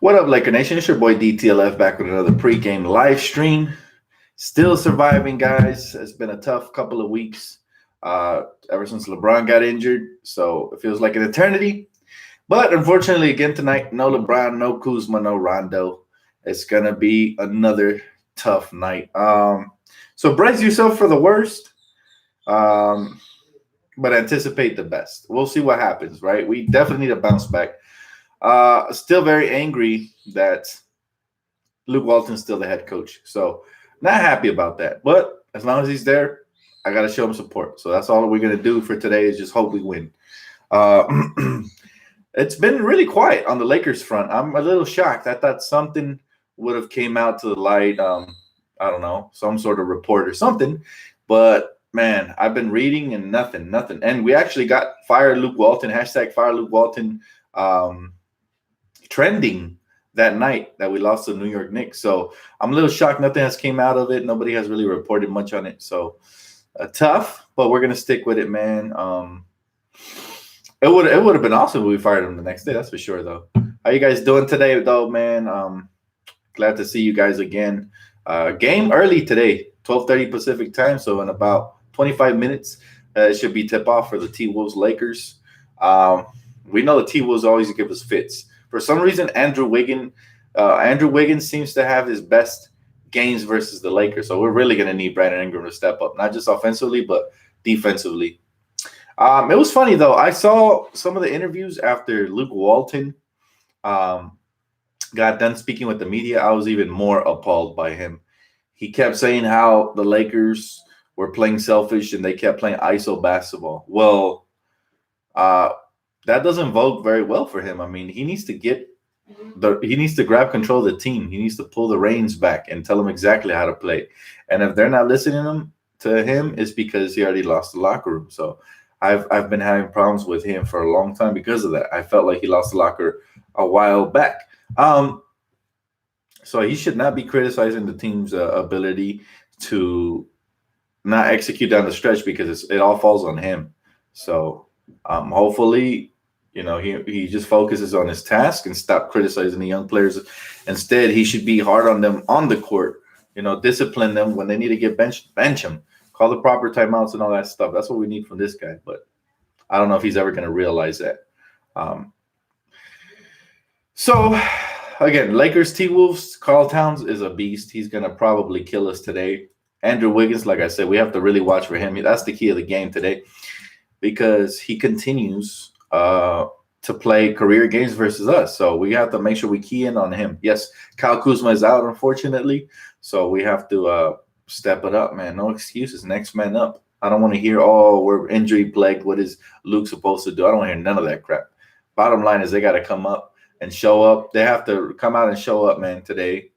What up, Laker Nation? It's your boy DTLF back with another pregame live stream. Still surviving, guys. It's been a tough couple of weeks ever since LeBron got injured. So it feels like an eternity. But unfortunately, again tonight, no LeBron, no Kuzma, no Rondo. It's going to be another tough night. So brace yourself for the worst, but anticipate the best. We'll see what happens, right? We definitely need to bounce back. Still very angry that Luke Walton's still the head coach. So not happy about that. But as long as he's there, I got to show him support. So that's all we're going to do for today is just hope we win. It's been really quiet on the Lakers front. I'm a little shocked. I thought something would have came out to the light. I don't know, some sort of report or something. But, man, I've been reading and nothing. And we actually got Fire Luke Walton, hashtag Fire Luke Walton, trending that night that we lost to New York Knicks. So I'm a little shocked nothing has came out of it. Nobody has really reported much on it. So tough, but we're gonna stick with it, man. It would have been awesome if we fired him the next day, that's for sure though. How you guys doing today though, man? Glad to see you guys again. Game early today, 12:30 Pacific time, so in about 25 minutes it should be tip off for the T-Wolves Lakers. We know the T-Wolves always give us fits. For some reason, Andrew Wiggins seems to have his best games versus the Lakers. So we're really going to need Brandon Ingram to step up, not just offensively, but defensively. It was funny, though. I saw some of the interviews after Luke Walton got done speaking with the media. I was even more appalled by him. He kept saying how the Lakers were playing selfish and they kept playing ISO basketball. Well, that doesn't vote very well for him. I mean, he needs to grab control of the team. He needs to pull the reins back and tell them exactly how to play. And if they're not listening to him, it's because he already lost the locker room. So I've been having problems with him for a long time because of that. I felt like he lost the locker a while back. So he should not be criticizing the team's ability to not execute down the stretch because it all falls on him. So hopefully, he just focuses on his task and stop criticizing the young players. Instead, he should be hard on them on the court, discipline them when they need to get benched, bench them, call the proper timeouts and all that stuff. That's what we need from this guy. But I don't know if he's ever going to realize that. So, again, Lakers T-Wolves, Karl Towns is a beast. He's going to probably kill us today. Andrew Wiggins, like I said, we have to really watch for him. That's the key of the game today because he continues to play career games versus us. So we have to make sure we key in on him. Yes, Kyle Kuzma is out, unfortunately. So we have to step it up, man. No excuses. Next man up. I don't want to hear, we're injury plagued. What is Luke supposed to do? I don't want to hear none of that crap. Bottom line is they got to come up and show up. They have to come out and show up, man, today.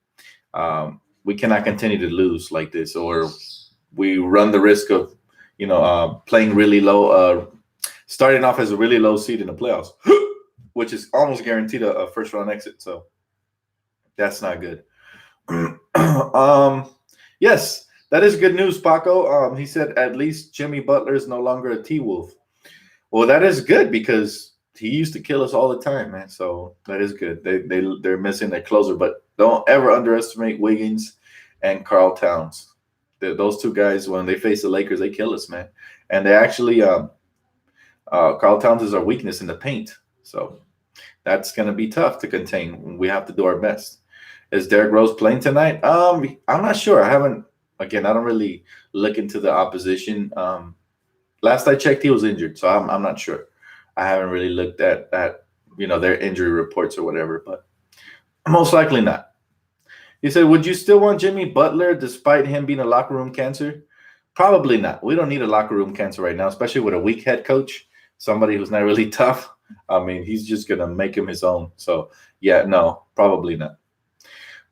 We cannot continue to lose like this, or we run the risk of, playing really low, starting off as a really low seed in the playoffs, which is almost guaranteed a first-round exit. So that's not good. Yes, that is good news, Paco. He said at least Jimmy Butler is no longer a T-Wolf. Well, that is good because he used to kill us all the time, man. So that is good. They're missing their closer, but don't ever underestimate Wiggins and Karl Towns. Those two guys, when they face the Lakers, they kill us, man. And they actually Karl Towns is our weakness in the paint. So that's going to be tough to contain. We have to do our best. Is Derrick Rose playing tonight? I'm not sure. I don't really look into the opposition. Last I checked, he was injured, so I'm not sure. I haven't really looked at their injury reports or whatever, but most likely not. He said, would you still want Jimmy Butler despite him being a locker room cancer? Probably not. We don't need a locker room cancer right now, especially with a weak head coach, somebody who's not really tough. I mean, he's just going to make him his own. So, yeah, no, probably not.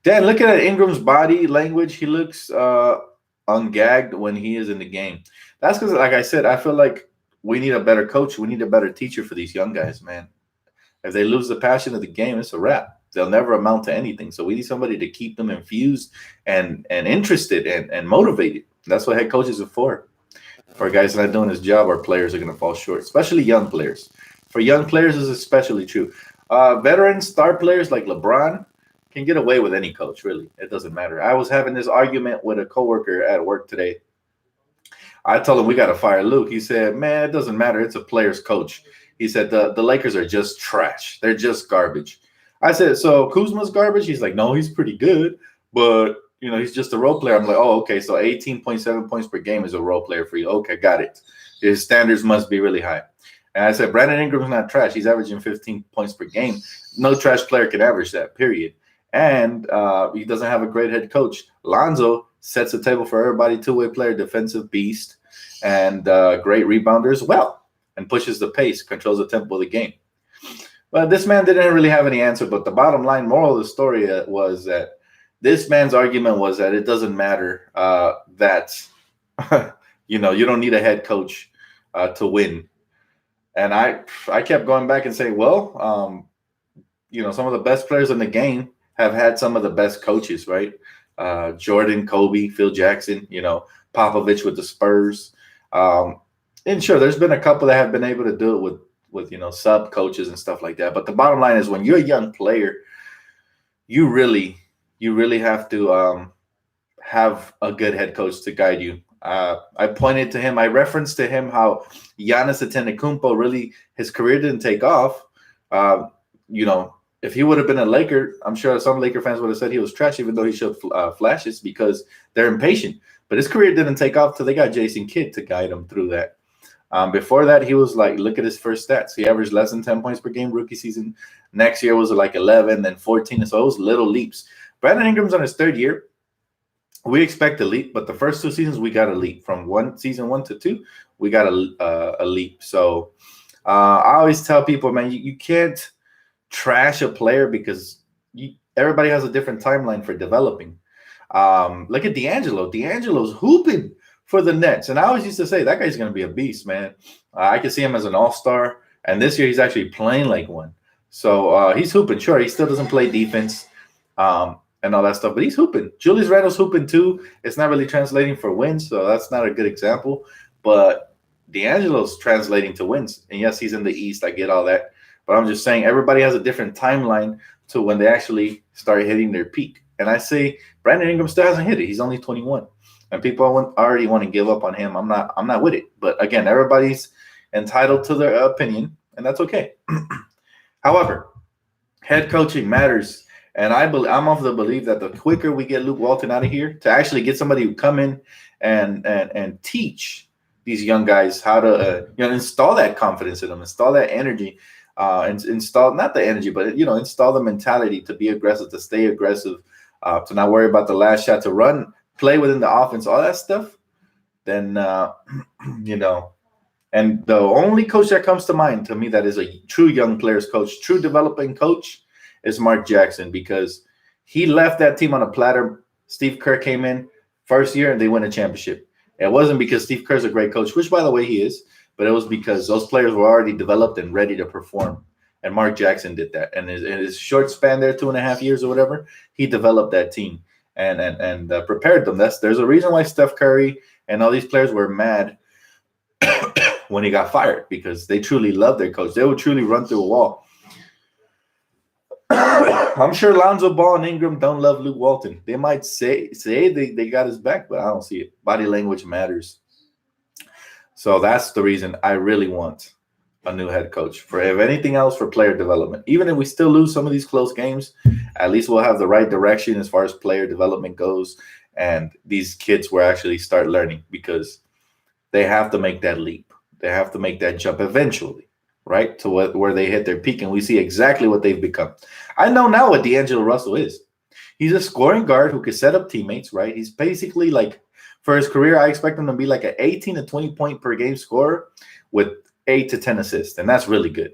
Dan, looking at Ingram's body language, he looks ungagged when he is in the game. That's because, like I said, I feel like we need a better coach. We need a better teacher for these young guys, man. If they lose the passion of the game, it's a wrap. They'll never amount to anything. So we need somebody to keep them infused and interested and motivated. That's what head coaches are for. For guys not doing his job, our players are going to fall short, especially young players. For young players, this is especially true. Veteran star players like LeBron can get away with any coach, really. It doesn't matter. I was having this argument with a coworker at work today. I told him we got to fire Luke. He said, man, it doesn't matter. It's a player's coach. He said, the Lakers are just trash. They're just garbage. I said, so Kuzma's garbage? He's like, no, he's pretty good, but, he's just a role player. I'm like, oh, okay, so 18.7 points per game is a role player for you. Okay, got it. His standards must be really high. And I said, Brandon Ingram's not trash. He's averaging 15 points per game. No trash player can average that, period. And he doesn't have a great head coach. Lonzo sets the table for everybody, two-way player, defensive beast, and great rebounder as well, and pushes the pace, controls the tempo of the game. But this man didn't really have any answer. But the bottom line moral of the story was that this man's argument was that it doesn't matter that, you don't need a head coach to win. And I kept going back and saying, well, some of the best players in the game have had some of the best coaches, right? Jordan, Kobe, Phil Jackson, Popovich with the Spurs. And sure, there's been a couple that have been able to do it with sub coaches and stuff like that. But the bottom line is when you're a young player, you really have to have a good head coach to guide you. I pointed to him. I referenced to him how Giannis Antetokounmpo really his career didn't take off. If he would have been a Laker, I'm sure some Laker fans would have said he was trash, even though he showed flashes because they're impatient. But his career didn't take off till they got Jason Kidd to guide him through that. Before that, he was like, look at his first stats. He averaged less than 10 points per game rookie season. Next year was like 11, then 14. So it was little leaps. Brandon Ingram's on his third year. We expect a leap, but the first two seasons we got a leap. From season 1 to 2, we got a leap. So I always tell people, man, you can't trash a player because everybody has a different timeline for developing. Look at D'Angelo. D'Angelo's hooping for the Nets, and I always used to say that guy's going to be a beast, man. I could see him as an all-star, and this year he's actually playing like one. So he's hooping. Sure, he still doesn't play defense. And all that stuff, but he's hooping. Julius Randle's hooping too. It's not really translating for wins, so that's not a good example. But D'Angelo's translating to wins. And yes, he's in the East. I get all that. But I'm just saying everybody has a different timeline to when they actually start hitting their peak. And I say Brandon Ingram still hasn't hit it. He's only 21. And people already want to give up on him. I'm not with it. But again, everybody's entitled to their opinion, and that's okay. However, head coaching matters. And I'm of the belief that the quicker we get Luke Walton out of here to actually get somebody who come in and teach these young guys how to install that confidence in them, install that energy, and install not the energy, but install the mentality to be aggressive, to stay aggressive, to not worry about the last shot, to run, play within the offense, all that stuff. Then and the only coach that comes to mind to me that is a true young players coach, true developing coach, is Mark Jackson, because he left that team on a platter. Steve Kerr came in first year and they win a championship. It wasn't because Steve Kerr's a great coach, which by the way he is, but it was because those players were already developed and ready to perform. And Mark Jackson did that. And in his short span there, 2.5 years or whatever, he developed that team and prepared them. There's a reason why Steph Curry and all these players were mad when he got fired, because they truly love their coach. They would truly run through a wall. I'm sure Lonzo Ball and Ingram don't love Luke Walton. They might say they got his back, but I don't see it. Body language matters. So that's the reason I really want a new head coach. For if anything else, for player development. Even if we still lose some of these close games, at least we'll have the right direction as far as player development goes, and these kids will actually start learning, because they have to make that leap. They have to make that jump eventually, right, to where they hit their peak, and we see exactly what they've become. I know now what D'Angelo Russell is. He's a scoring guard who can set up teammates, right? He's basically like, for his career, I expect him to be like an 18 to 20 point per game scorer with 8 to 10 assists, and that's really good.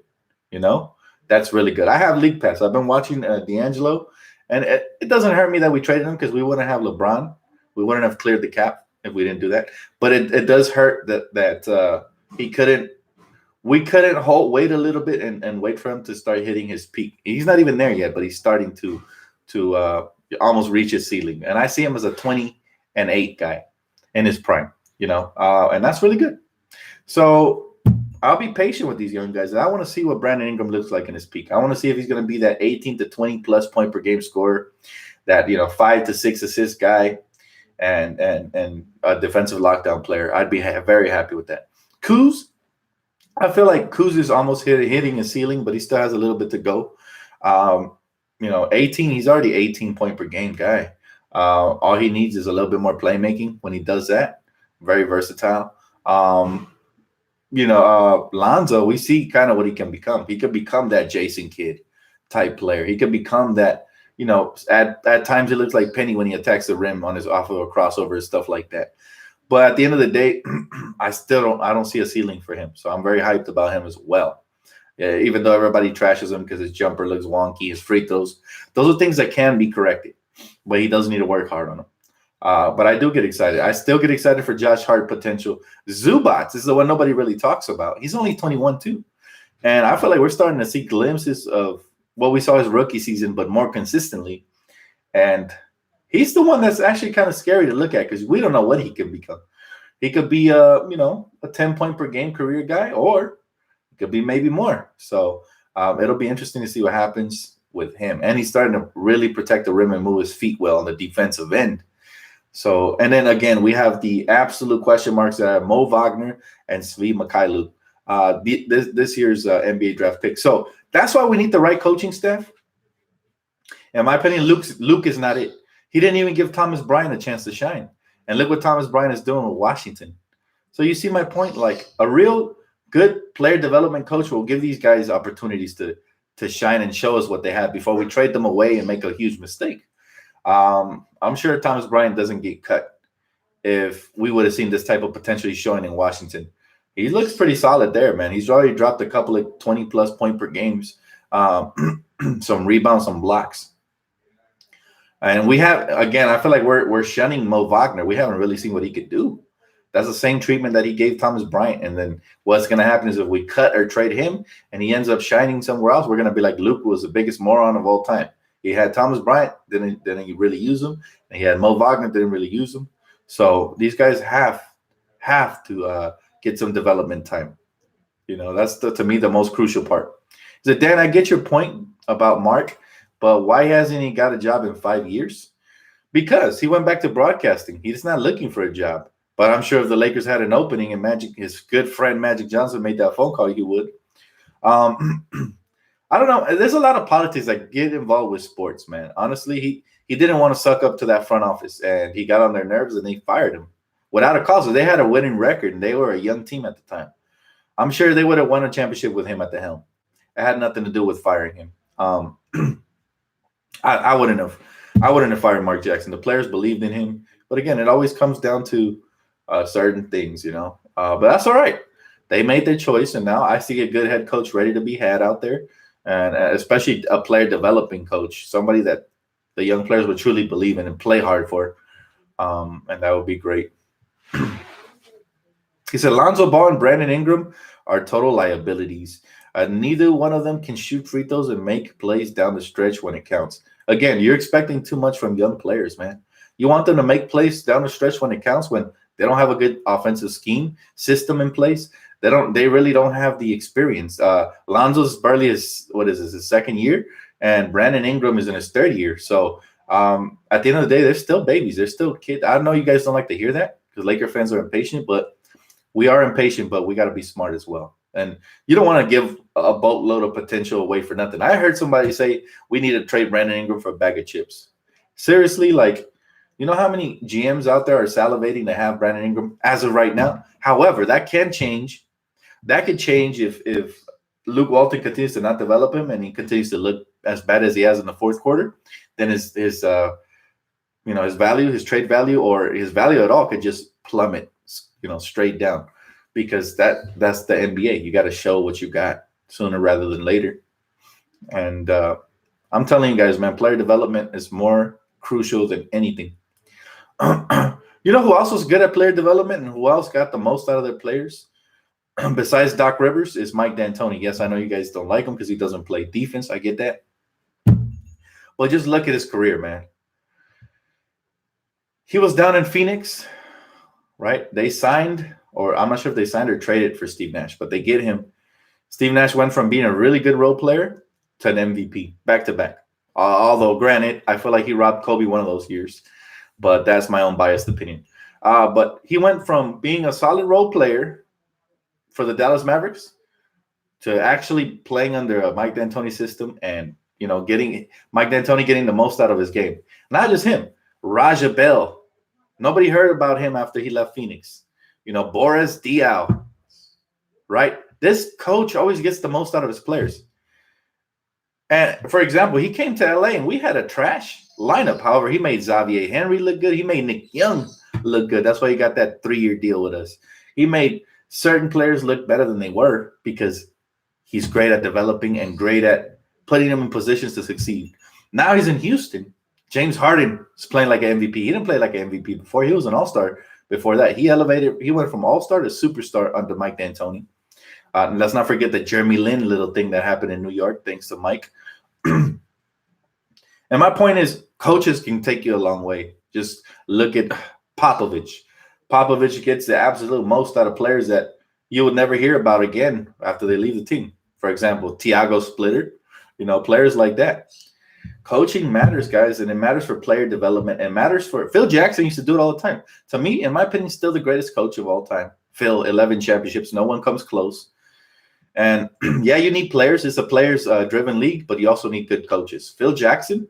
That's really good. I have League Pass. I've been watching D'Angelo, and it doesn't hurt me that we traded him, because we wouldn't have LeBron. We wouldn't have cleared the cap if we didn't do that. But it does hurt that he couldn't. We couldn't wait a little bit and wait for him to start hitting his peak. He's not even there yet, but he's starting to almost reach his ceiling. And I see him as a 20-8 guy in his prime, and that's really good. So I'll be patient with these young guys. I want to see what Brandon Ingram looks like in his peak. I want to see if he's going to be that 18 to 20 plus point per game scorer, that 5 to 6 assist guy, and a defensive lockdown player. I'd be very happy with that. Kuz, I feel like Kuz is almost hitting his ceiling, but he still has a little bit to go. 18. He's already 18 point per game guy. All he needs is a little bit more playmaking. When he does that, very versatile. Lonzo, we see kind of what he can become. He could become that Jason Kidd type player. He could become that. At times it looks like Penny when he attacks the rim on his off of a crossover and stuff like that. But at the end of the day, I don't see a ceiling for him. So I'm very hyped about him as well. Yeah, even though everybody trashes him because his jumper looks wonky, his free throws, those are things that can be corrected, but he does need to work hard on them. But I do get excited. I still get excited for Josh Hart potential. Zubats is the one nobody really talks about. He's only 21 too. And I feel like we're starting to see glimpses of what we saw his rookie season, but more consistently. And he's the one that's actually kind of scary to look at because we don't know what he could become. He could be a 10 point per game career guy, or it could be maybe more. So it'll be interesting to see what happens with him. And he's starting to really protect the rim and move his feet well on the defensive end. So, and then again, we have the absolute question marks that are Mo Wagner and Svi Mikhailuk, this year's NBA draft pick. So that's why we need the right coaching staff. In my opinion, Luke is not it. He didn't even give Thomas Bryant a chance to shine. And look what Thomas Bryant is doing with Washington. So you see my point? Like, a real good player development coach will give these guys opportunities to shine and show us what they have before we trade them away and make a huge mistake. I'm sure Thomas Bryant doesn't get cut if we would have seen this type of potential he's showing in Washington. He looks pretty solid there, man. He's already dropped a couple of 20-plus point per games, some rebounds, some blocks. And we have, again, I feel like we're shunning Mo Wagner. We haven't really seen what he could do. That's the same treatment that he gave Thomas Bryant. And then what's going to happen is if we cut or trade him and he ends up shining somewhere else, we're going to be like Luke was the biggest moron of all time. He had Thomas Bryant, didn't he really use him? And he had Mo Wagner, didn't really use him. So these guys have to get some development time. That's to me the most crucial part. Is that, Dan, I get your point about Mark, but why hasn't he got a job in 5 years? Because he went back to broadcasting. He's not looking for a job. But I'm sure if the Lakers had an opening and his good friend Magic Johnson made that phone call, he would. I don't know. There's a lot of politics that get involved with sports, man. Honestly, he didn't want to suck up to that front office, and he got on their nerves, and they fired him without a cause. So they had a winning record, and they were a young team at the time. I'm sure they would have won a championship with him at the helm. It had nothing to do with firing him. I wouldn't have fired Mark Jackson. The players believed in him, but again, it always comes down to certain things, But that's all right. They made their choice, and now I see a good head coach ready to be had out there. And especially a player developing coach, somebody that the young players would truly believe in and play hard for. And that would be great. He said, Lonzo Ball and Brandon Ingram are total liabilities. Neither one of them can shoot free throws and make plays down the stretch when it counts. Again, you're expecting too much from young players, man. You want them to make plays down the stretch when it counts, when they don't have a good offensive system in place. They really don't have the experience. Lonzo's barely his second year, and Brandon Ingram is in his third year. So at the end of the day, they're still babies. They're still kids. I know you guys don't like to hear that because Laker fans are impatient, but we are impatient, but we got to be smart as well. And you don't want to give a boatload of potential away for nothing. I heard somebody say we need to trade Brandon Ingram for a bag of chips. Seriously, like, you know how many GMs out there are salivating to have Brandon Ingram as of right now? However, that can change. That could change if Luke Walton continues to not develop him and he continues to look as bad as he has in the fourth quarter. Then his value, his trade value, or his value at all could just plummet, straight down, because that's the NBA. You got to show what you got sooner rather than later. And I'm telling you guys, man, player development is more crucial than anything. You know who else was good at player development and who else got the most out of their players? Besides Doc Rivers, is Mike D'Antoni. Yes, I know you guys don't like him because he doesn't play defense. I get that. But just look at his career, man. He was down in Phoenix, right? They signed or I'm not sure if they signed or traded for Steve Nash, but they get him. Steve Nash went from being a really good role player to an MVP back to back. Although, granted, I feel like he robbed Kobe one of those years, but that's my own biased opinion. But he went from being a solid role player for the Dallas Mavericks to actually playing under a Mike D'Antoni system and, getting Mike D'Antoni getting the most out of his game. Not just him, Raja Bell. Nobody heard about him after he left Phoenix. Boris Diaw, right? This coach always gets the most out of his players. And for example, he came to LA and we had a trash lineup. However, he made Xavier Henry look good. He made Nick Young look good. That's why he got that 3-year deal with us. He made certain players look better than they were because he's great at developing and great at putting them in positions to succeed. Now he's in Houston. James Harden is playing like an MVP. He didn't play like an MVP before. He was an all-star before that. He went from all-star to superstar under Mike D'Antoni. And let's not forget the Jeremy Lin little thing that happened in New York, thanks to Mike. And my point is, coaches can take you a long way. Just look at Popovich. Popovich gets the absolute most out of players that you would never hear about again after they leave the team. For example, Tiago Splitter, players like that. Coaching matters, guys, and it matters for player development. And matters for Phil Jackson used to do it all the time. To me, in my opinion, still the greatest coach of all time. Phil, 11 championships. No one comes close. And yeah, you need players. It's a players-driven league, but you also need good coaches. Phil Jackson,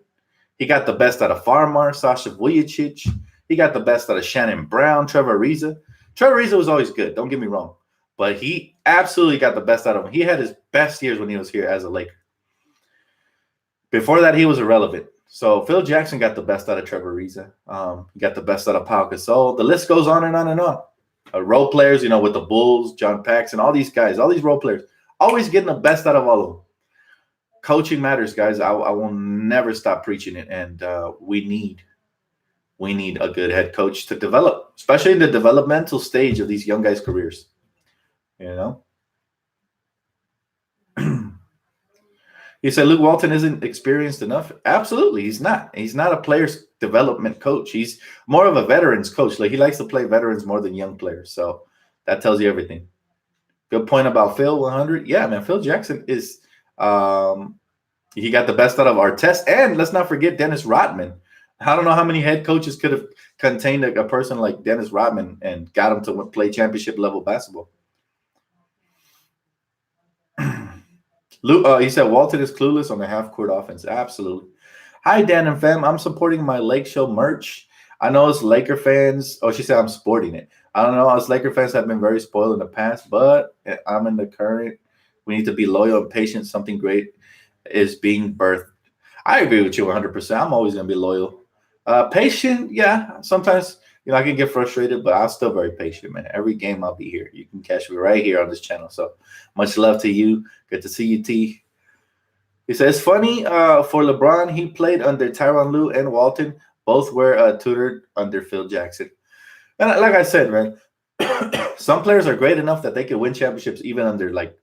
he got the best out of Farmar, Sasha Vujicic. He got the best out of Shannon Brown, Trevor Ariza. Trevor Ariza was always good. Don't get me wrong. But he absolutely got the best out of him. He had his best years when he was here as a Laker. Before that, he was irrelevant. So Phil Jackson got the best out of Trevor Ariza. He got the best out of Pau Gasol. The list goes on and on and on. Role players, with the Bulls, John Paxson, all these guys, all these role players, always getting the best out of all of them. Coaching matters, guys. I will never stop preaching it, and we need a good head coach to develop, especially in the developmental stage of these young guys' careers. He said Luke Walton isn't experienced enough. Absolutely, he's not. He's not a player's development coach. He's more of a veterans coach. Like, he likes to play veterans more than young players. So that tells you everything. Good point about Phil 100. Yeah, man, Phil Jackson is he got the best out of Artest. And let's not forget Dennis Rodman. I don't know how many head coaches could have contained a person like Dennis Rodman and got him to play championship level basketball. He said Walton is clueless on the half-court offense. Absolutely. Hi, Dan and fam. I'm supporting my Lake Show merch. I know us Laker fans. Oh, she said I'm sporting it. I don't know. Us Laker fans have been very spoiled in the past, but I'm in the current. We need to be loyal and patient. Something great is being birthed. I agree with you 100%. I'm always going to be loyal. Patient, yeah. Sometimes, I can get frustrated, but I'm still very patient, man. Every game I'll be here. You can catch me right here on this channel. So much love to you. Good to see you, T. He says, it's funny for LeBron, he played under Tyronn Lue and Walton. Both were tutored under Phil Jackson. And like I said, man, some players are great enough that they can win championships even under like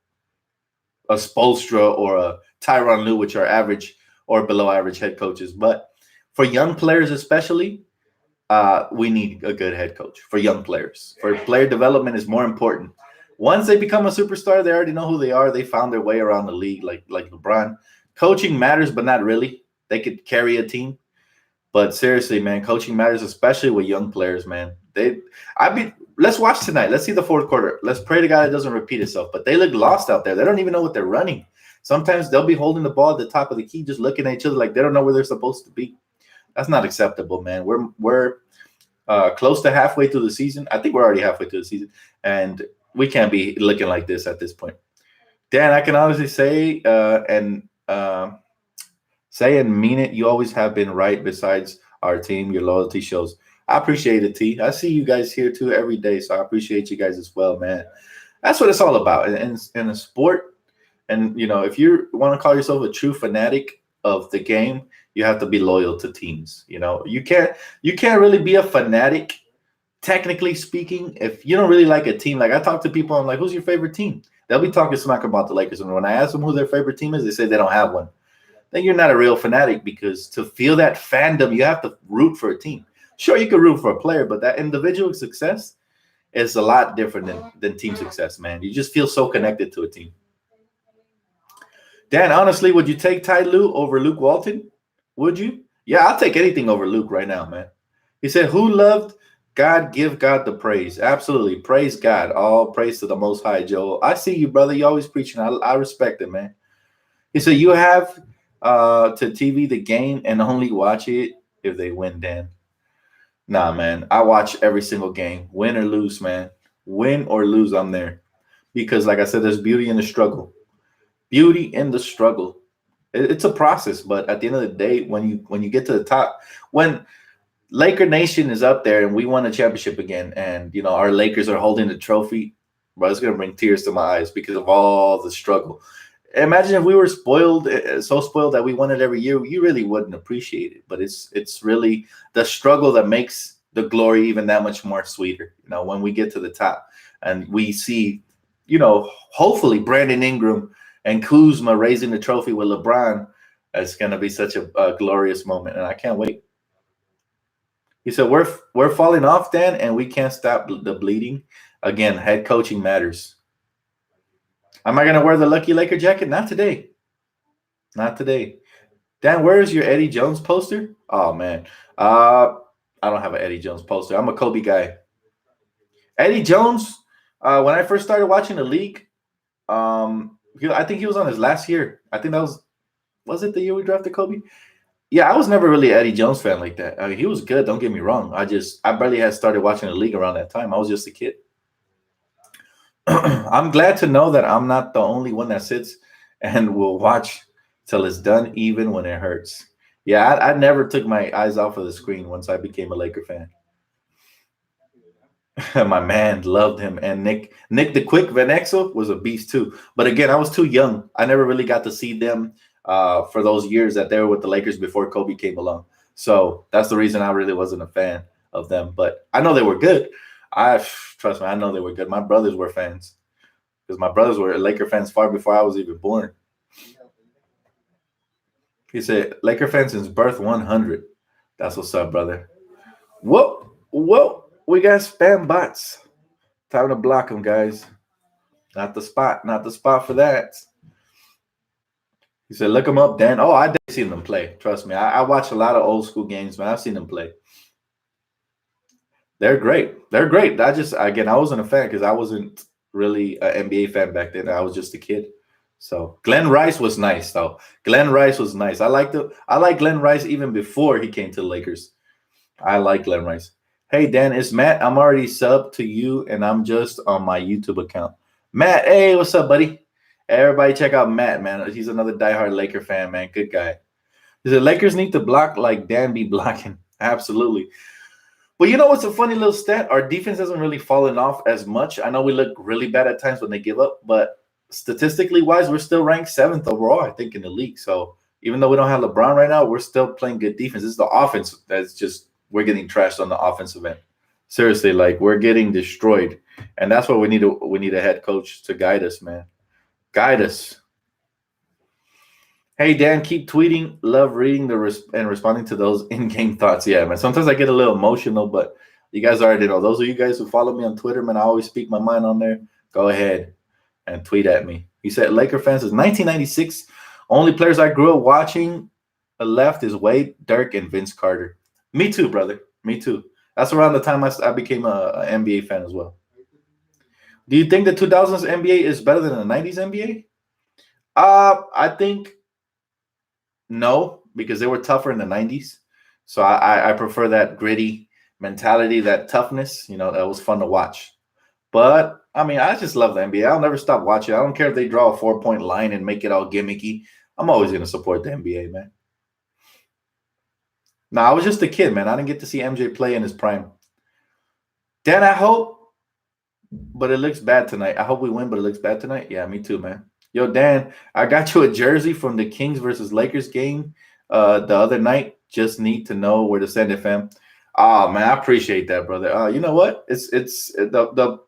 a Spoelstra or a Tyronn Lue, which are average or below average head coaches. But for young players especially, we need a good head coach for young players. For player development is more important. Once they become a superstar, they already know who they are. They found their way around the league like LeBron. Coaching matters, but not really. They could carry a team. But seriously, man, coaching matters, especially with young players, man. Let's watch tonight. Let's see the fourth quarter. Let's pray to God it doesn't repeat itself. But they look lost out there. They don't even know what they're running. Sometimes they'll be holding the ball at the top of the key, just looking at each other like they don't know where they're supposed to be. That's not acceptable, man. We're close to halfway through the season. I think we're already halfway through the season, and we can't be looking like this at this point. Dan, I can honestly say say and mean it. You always have been right. Besides our team, your loyalty shows. I appreciate it, T. I see you guys here too every day, so I appreciate you guys as well, man. That's what it's all about in a sport. And if you want to call yourself a true fanatic of the game, you have to be loyal to teams. You can't really be a fanatic, technically speaking, if you don't really like a team. Like, I talk to people, I'm like, who's your favorite team? They'll be talking smack about the Lakers, and when I ask them who their favorite team is, they say they don't have one. Then you're not a real fanatic, because to feel that fandom, you have to root for a team. Sure, you can root for a player, but that individual success, is a lot different than team success, man. You just feel so connected to a team. Dan, honestly, would you take Ty Lue over Luke Walton? Would you? Yeah, I'll take anything over Luke right now, man. He said, who loved God, give God the praise. Absolutely. Praise God. All praise to the Most High, Joel. I see you, brother. You always preaching. I respect it, man. He said, you have to TV the game and only watch it if they win, Dan. Nah, man. I watch every single game. Win or lose, man. Win or lose, I'm there. Because, like I said, there's beauty in the struggle. Beauty in the struggle. It's a process, but at the end of the day, when you get to the top, when Laker Nation is up there and we won a championship again, and our Lakers are holding the trophy, bro, it's gonna bring tears to my eyes because of all the struggle. Imagine if we were spoiled, so spoiled that we won it every year, you really wouldn't appreciate it. But it's really the struggle that makes the glory even that much more sweeter. When we get to the top and we see, hopefully Brandon Ingram and Kuzma raising the trophy with LeBron, it's gonna be such a glorious moment, and I can't wait. He said, we're falling off, Dan, and we can't stop the bleeding. Again, head coaching matters. Am I going to wear the Lucky Laker jacket? Not today. Not today. Dan, where is your Eddie Jones poster? Oh, man. I don't have an Eddie Jones poster. I'm a Kobe guy. Eddie Jones, when I first started watching the league, I think he was on his last year. I think that was it the year we drafted Kobe? Yeah, I was never really an Eddie Jones fan like that. I mean, he was good, don't get me wrong. I barely had started watching the league around that time. I was just a kid. I'm glad to know that I'm not the only one that sits and will watch till it's done, even when it hurts. Yeah, I never took my eyes off of the screen once I became a Laker fan. My man loved him. And Nick the Quick Van Exel was a beast too. But again, I was too young. I never really got to see them for those years that they were with the Lakers before Kobe came along. So that's the reason I really wasn't a fan of them. But I know they were good. Trust me, I know they were good. My brothers were fans because my brothers were Laker fans far before I was even born. He said, Laker fans since birth 100. That's what's up, brother. Whoa, we got spam bots. Time to block them, guys. Not the spot for that. He said, look them up, Dan. Oh, I did see them play. Trust me. I watch a lot of old school games, man. I've seen them play. They're great. I wasn't a fan because I wasn't really an NBA fan back then. I was just a kid. So Glenn Rice was nice, though. Glenn Rice was nice. I like Glenn Rice even before he came to the Lakers. I like Glenn Rice. Hey, Dan, it's Matt. I'm already subbed to you, and I'm just on my YouTube account. Matt, hey, what's up, buddy? Everybody check out Matt, man. He's another diehard Laker fan, man. Good guy. He said, Lakers need to block like Dan be blocking. Absolutely. But you know what's a funny little stat? Our defense hasn't really fallen off as much. I know we look really bad at times when they give up, but statistically wise, we're still ranked 7th overall, I think, in the league. So even though we don't have LeBron right now, we're still playing good defense. This is the offense that's just we're getting trashed on the offensive end. Seriously, like we're getting destroyed. And that's what we need a head coach to guide us, man. Guide us. Hey, Dan, keep tweeting. Love reading and responding to those in-game thoughts. Yeah, man. Sometimes I get a little emotional, but you guys already know. Those of you guys who follow me on Twitter, man, I always speak my mind on there. Go ahead and tweet at me. He said, Laker fans is 1996. Only players I grew up watching left is Wade, Dirk, and Vince Carter. Me too, brother. Me too. That's around the time I became an NBA fan as well. Do you think the 2000s NBA is better than the 90s NBA? I think no, because they were tougher in the 90s. So I prefer that gritty mentality, that toughness. That was fun to watch. But, I mean, I just love the NBA. I'll never stop watching. I don't care if they draw a 4-point line and make it all gimmicky. I'm always going to support the NBA, man. No, I was just a kid, man. I didn't get to see MJ play in his prime. Dan, I hope, but it looks bad tonight. I hope we win, but it looks bad tonight. Yeah, me too, man. Yo, Dan, I got you a jersey from the Kings versus Lakers game the other night. Just need to know where to send it, fam. Oh, man, I appreciate that, brother. You know what? It's the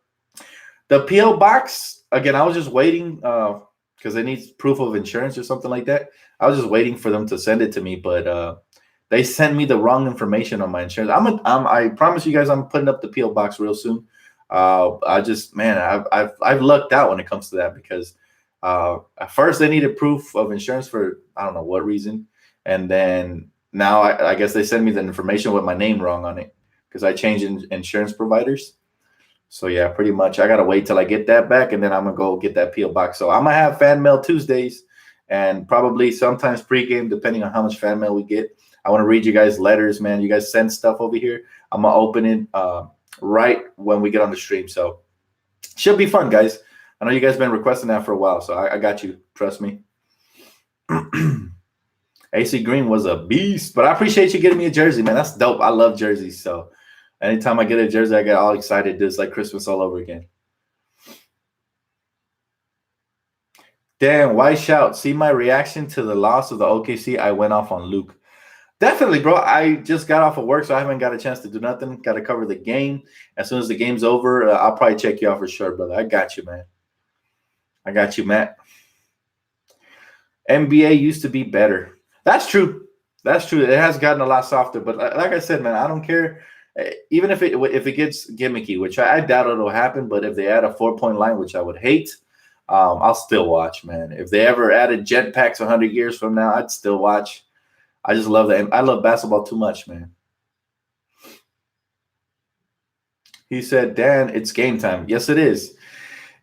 PO box. Again, I was just waiting because they need proof of insurance or something like that. I was just waiting for them to send it to me, but they sent me the wrong information on my insurance. I promise you guys, I'm putting up the PO box real soon. I just, man, I've lucked out when it comes to that because at first they needed proof of insurance for I don't know what reason, and then now I guess they send me the information with my name wrong on it because I changed insurance providers. So yeah, pretty much I gotta wait till I get that back, and then I'm gonna go get that PO box. So I'm gonna have fan mail Tuesdays, and probably sometimes pregame, depending on how much fan mail we get. I want to read you guys letters, man. You guys send stuff over here. I'm gonna open it right when we get on the stream. So should be fun, guys. I know you guys been requesting that for a while, so I got you. Trust me. AC Green was a beast, but I appreciate you getting me a jersey, man. That's dope. I love jerseys, so anytime I get a jersey, I get all excited. It's like Christmas all over again. Damn, why shout? See my reaction to the loss of the OKC. I went off on Luke. Definitely, bro. I just got off of work, so I haven't got a chance to do nothing. Got to cover the game. As soon as the game's over, I'll probably check you out for sure, brother. I got you, man. I got you, Matt. NBA used to be better. That's true. That's true. It has gotten a lot softer, but like I said, man, I don't care. Even if it gets gimmicky, which I doubt it'll happen, but if they add a 4-point line, which I would hate, I'll still watch, man. If they ever added jetpacks 100 years from now, I'd still watch. I just love that. I love basketball too much, man. He said, Dan, it's game time. Yes, it is.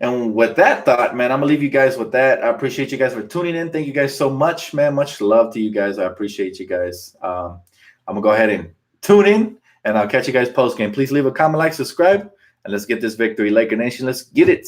And with that thought, man, I'm going to leave you guys with that. I appreciate you guys for tuning in. Thank you guys so much, man. Much love to you guys. I appreciate you guys. I'm going to go ahead and tune in, and I'll catch you guys post-game. Please leave a comment, like, subscribe, and let's get this victory. Laker Nation, let's get it.